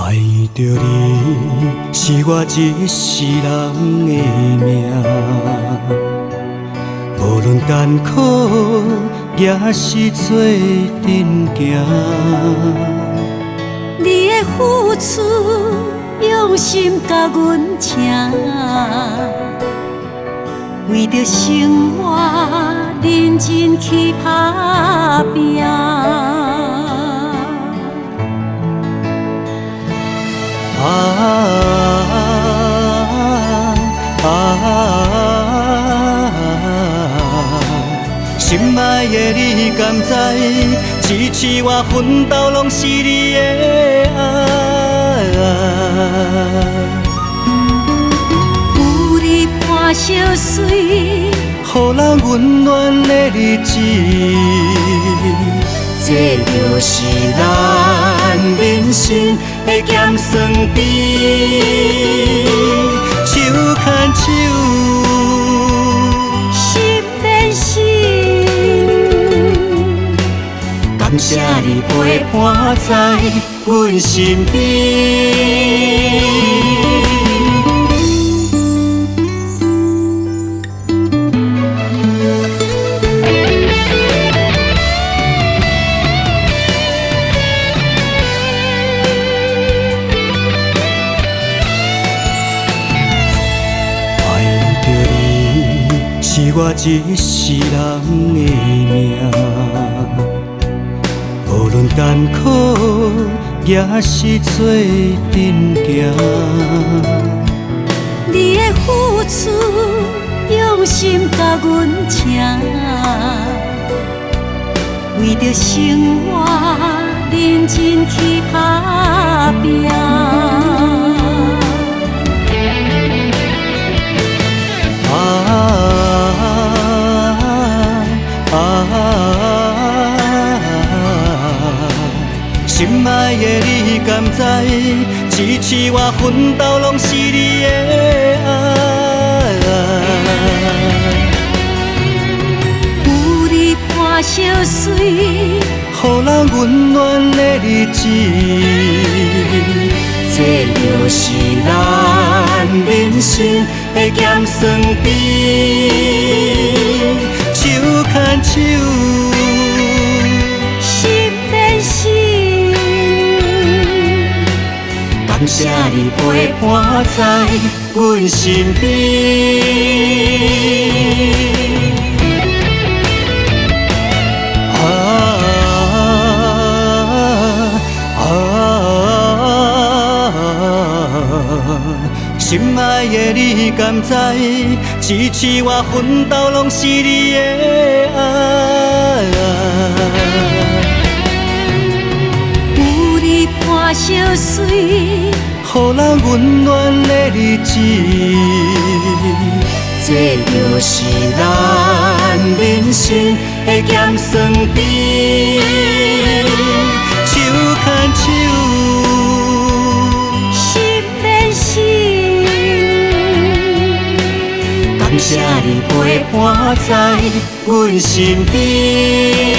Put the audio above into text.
爱着你是我一世人的命，无论艰苦也是做阵行。你的付出用心甲阮请，为着生活认真去打拼。心爱的你甘知，支持我奋斗拢是你的爱。有你伴相随，予人温暖的日子，这就是咱人生的咸酸甜。手牵手，心连心，感谢你陪伴在阮身边。是我一世人的命，无论艰苦也是做阵行。你的付出用心甲阮请，为着生活认真去打拼。心爱的你甘知，支持我奋斗拢是你的爱。有你伴相随，予人温暖的日子，这就是咱人生的咸酸甜。手牵手，心连心，感谢你陪伴在阮身边。心爱的你甘知，支持我奋斗拢是你的爱。有你伴相随，予人温暖的日子，这就是咱人生的咸酸甜。手牵手，心连心，感谢你陪伴在阮身边。